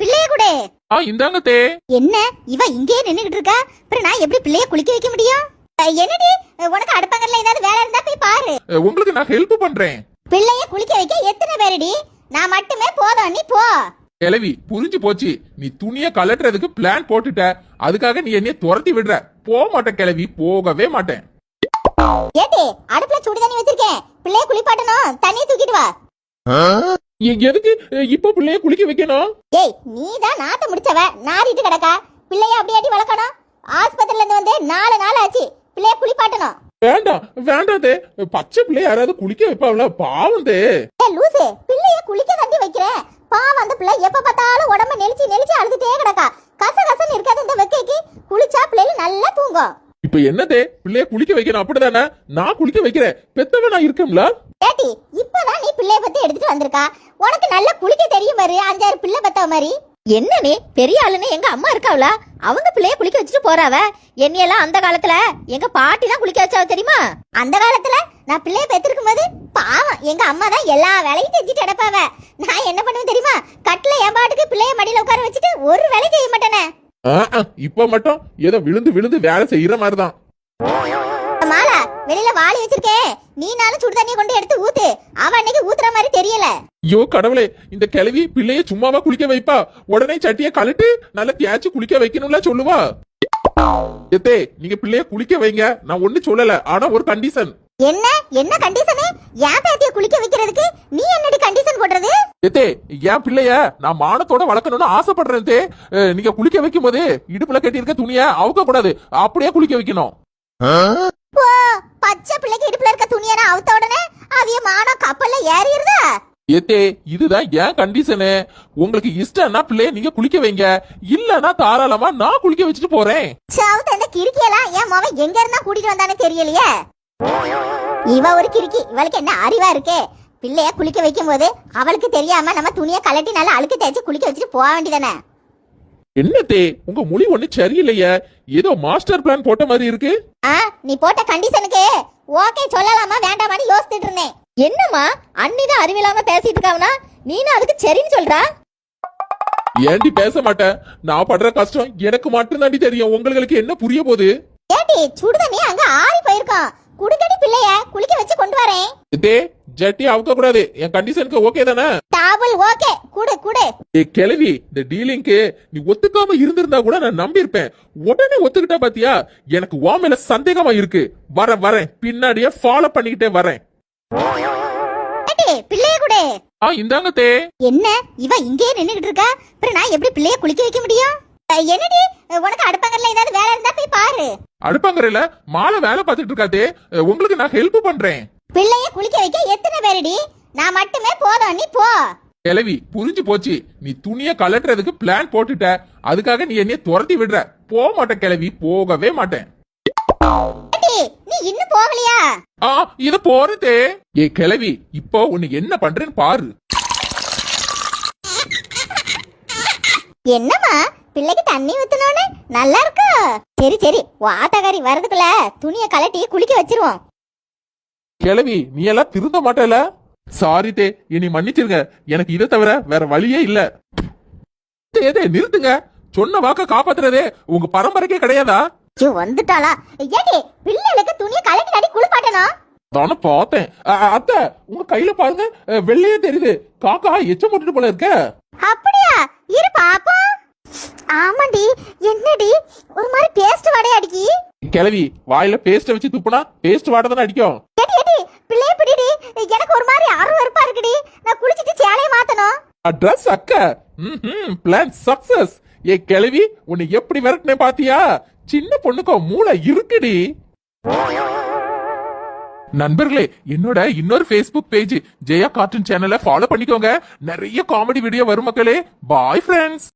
பிள்ளைய கூட இந்தாங்க தே. என்ன இவ இங்கே நின்னுகிட்டு இருக்கா? அப்புறம் நான் எப்படி பிள்ளைய குளிக்க வைக்க முடியும்? என்னடி உனக்கு அடுப்பங்கல்ல ஏதாவது வேலை இருந்தா போய் பாரு. உங்களுக்கு நான் ஹெல்ப் பண்றேன். பிள்ளைய குளிக்க வைக்க எத்தனை பேருடி? நான் மட்டுமே போதும், நீ போ. கிளவி புரிஞ்சு போச்சு. நீ துணிய கலட்டுறதுக்கு பிளான் போட்டுட்ட, அதுக்காக நீ என்னைய துரத்தி விடுற. போக மாட்டேன் கிளவி, போகவே மாட்டேன். ஏடி அடுப்புல சுடு தண்ணி வச்சிருக்கேன், பிள்ளைய குளிப்பாட்டணும், தண்ணி தூக்கிட்டு வா. எதுக்கு இப்ப பிள்ளைய குளிக்க வைக்கணும்? ஏய் நீதான் நாத்த முடிச்சவ, நாரிட்டு கிடக்கா. பிள்ளைய அப்படியாட்டி வளர்க்கணும். ஆஸ்பத்திரில இருந்து வந்து 4 நாள் ஆச்சு, பிள்ளைய குளிப்பாட்டணும். வேண்டாம் வேண்டாதே, பச்சை பிள்ளை யாராவது குளிக்க வைப்பாங்களா? பாவம் தே. லூசு, பிள்ளைய குளிக்க தட்டி வைக்கிறேன். பாவம் அந்த பிள்ளை எப்ப பார்த்தாலும் உடம்ப நெளிச்சு அழுதுட்டே கிடக்கா. கசகசன்னு இருக்காது இந்த வெக்கைக்கு. குளிச்சா பிள்ளைல நல்லா தூங்கும். இப்ப என்னதே, பிள்ளைய குளிக்க வைக்கணும் அப்படிதானே? நான் குளிக்க வைக்கிறேன், பெத்தவ நான் இருக்கேன்ல. ஏட்டி இப்பதான் நீ பிள்ளைய பத்தி எடுத்துட்டு வந்திருக்கா. உனக்கு நல்லா குளிக்க தெரியும் பாரு, 5-6 பிள்ளை பத்தவ மாதிரி. என்ன நீ பெரிய ஆளுன்னு எங்க அம்மா இருக்காவல, அவங்க பிள்ளைய குளிக்க வச்சுட்டு போறாவ. என்னையெல்லாம் அந்த காலத்துல எங்க பாட்டி தான் குளிக்க வச்சாவ தெரியுமா? அந்த காலத்துல நான் பிள்ளைய பெத்திருக்கும் போது பாவம் எங்க அம்மா தான் எல்லா வேலையும் செஞ்சுட்டு கிடப்பாவ. நான் என்ன பண்ணுவேன் தெரியுமா? கட்டில என் பாட்டுக்கு பிள்ளைய மடியில உட்கார வச்சுட்டு ஒரு வேலை செய்ய மாட்டேனே. இப்ப மட்டும் ஏதோ விழுந்து விழுந்து வேலை செய்யற மாதிரிதான். மாலா வெளியில வாளி வச்சிருக்கேன், நீ நானும் சுடு தண்ணியை கொண்டு எடுத்து ஊத்து. அவ அன்னைக்கு ஊத்துற மாதிரி தெரியல. ஐயோ கடவுளே, இந்த கிழவி பிள்ளைய சும்மாவா குளிக்க வைப்பா? உடனே சட்டியை கழட்டு நல்லா தேய்ச்சி குளிக்க வைக்கணும்ல சொல்லுவா. எத்தே நீங்க பிள்ளைய குளிக்க வைங்க, நான் ஒண்ணு சொல்லல, ஆனா ஒரு கண்டிஷன். என்ன என்ன கண்டிஷன்? என் பேத்திய குளிக்க வைக்கிறதுக்கு நீ என்னடி கண்டிஷன் போடுறது? எத்தே என் பிள்ளைய நான் மானத்தோட வளர்க்கணும்னு ஆசைப்படுறேன் தே. நீங்க குளிக்க வைக்கும் போது இடுப்புல கட்டி இருக்க துணிய அவுக்க கூடாது, அப்படியே குளிக்க வைக்கணும். பச்சை பிள்ளைக்கு இடுப்புல இருக்க துணியனா அவுத்த உடனே அவிய மானம் கப்பல்ல ஏறிடுதா? ஏத்தே இதுதான் ஏன் கண்டிஷனு. உங்களுக்கு இஷ்டம்னா பிள்ளைய நீங்க குளிக்க வைங்க, இல்லன்னா தாராளமா நான் குளிக்க வச்சுட்டு போறேன். சாவுத்த இந்த கிறுக்கியெல்லாம் என் மாவன் எங்க இருந்தா கூட்டிட்டு வந்தானே தெரியலையே. இவ ஒரு கிறுக்கி, இவளுக்கு என்ன அறிவா இருக்கே? பிள்ளைய குளிக்க வைக்கும் போது அவளுக்கு தெரியாம நம்ம துணிய கலட்டி நல்லா அழுக்கு தேய்ச்சி குளிக்க வச்சுட்டு போக வேண்டியதானே. என்னத்தே உங்க மொழி ஒண்ணு சரியில்லையே, ஏதோ மாஸ்டர் பிளான் போட்ட மாதிரி இருக்கு. நீ போட்ட கண்டிஷனுக்கு ஓகே சொல்லலாமா வேண்டாமான்னு யோசிச்சுட்டு இருந்தேன். என்னம்மா அண்ணிதான் அறிவில்லாம பேசிட்டு இருக்காவனா, நீனும் அதுக்கு சரின்னு சொல்றா? ஏண்டி பேச மாட்டேன்? நான் படுற கஷ்டம் எனக்கு மட்டும்தாண்டி தெரியும், உங்களுக்கு என்ன புரிய போகுது? ஏட்டி சுடுதண்ணி அங்க ஆறி போயிருக்கோம், குடுக்கடி பிள்ளைய குளிக்க வச்சு கொண்டு வரேன். இதே ஜட்டி அவுக்க கூடாது, என் கண்டிஷனுக்கு ஓகே தானே? டாபுள் ஓகே, குடு குடு. கிளவி இந்த டீலிங்க்கு நீ ஒத்துக்காம இருந்திருந்தா கூட நான் நம்பி இருப்பேன். உடனே ஒத்துக்கிட்டா பாத்தியா, எனக்கு உன் மேல சந்தேகமா இருக்கு. வரேன் பின்னாடியே ஃபாலோ பண்ணிக்கிட்டே வரேன். பிள்ளைய குடு. இந்தாங்க தே. என்ன இவ இங்கே நின்னுகிட்டு இருக்கா? அப்புறம் நான் எப்படி பிள்ளைய குளிக்க வைக்க முடியும்? என்னடி உனக்கு அடுப்பங்கல்ல ஏதாவது வேலை இருந்தா போய் பாரு. அடுப்பங்கரையில மாலை வேலை பார்த்துட்டு இருக்காதே, உங்களுக்கு நான் ஹெல்ப் பண்றேன். பிள்ளைய குளிக்க வைக்க எத்தனை பேருடி? நான் மட்டுமே போதும், நீ போ. கிளவி புரிஞ்சு போச்சு. நீ துணிய கலட்டுறதுக்கு பிளான் போட்டுட்ட, அதுக்காக நீ என்னைய துரத்தி விடுற. போக மாட்டேன் கிளவி, போகவே மாட்டேன். நீ இன்னும் போகலையா? இது போறதே. கிளவி இப்போ உன்னை என்ன பண்றேன்னு பாரு. என்னம்மா பிள்ளைக்கு தண்ணி ஊத்தணும்னு நல்லா இருக்கு. சரி சரி, வாட்டகாரி வரதுக்குள்ள துணிய கலட்டி குளிக்க வச்சிருவோம். கிளவி நீ எல்லாம் திருந்த மாட்டல. சாரி தே, இனி மன்னிச்சிருங்க, எனக்கு இதை தவிர வேற வழியே இல்ல. நிறுத்துங்க, சொன்ன வாக்க காப்பாத்துறதே உங்க பரம்பரைக்கே கிடையாதா? வந்துட்டாளா? ஏடி பிள்ளைகளுக்கு துணிய கலட்டி அடி குளிப்பாட்டணும். தானே பார்த்தேன். அத்தை உங்க கையில பாருங்க, வெள்ளையே தெரியுது. காக்கா எச்சம் போட்டுட்டு போல இருக்க. அப்படியா? இரு பாப்போம். ஆமாண்டி, என்னடி ஒரு மாதிரி பேஸ்ட் வாடை அடிக்கி. கிளவி வாயில பேஸ்ட் வச்சு துப்புனா பேஸ்ட் வாடை தானே அடிக்கும். ஏடி ஏடி பிள்ளைய பிடிடி, எனக்கு ஒரு மாதிரி அருவருப்பா இருக்குடி. நான் குளிச்சிட்டு சேலைய மாத்தணும். அட்ரஸ் அக்கா. Plan success. கிளவி உன்னை எப்படி விரட்டினே பாத்தியா? சின்ன பொண்ணுக்கு மூளை இருக்குடி. நண்பர்களே, என்னோட இன்னொரு Facebook பேஜ் ஜெயா கார்ட்டூன் சேனலை ஃபாலோ பண்ணிக்கோங்க. நிறைய காமெடி வீடியோ வரும் மக்களே. Bye friends.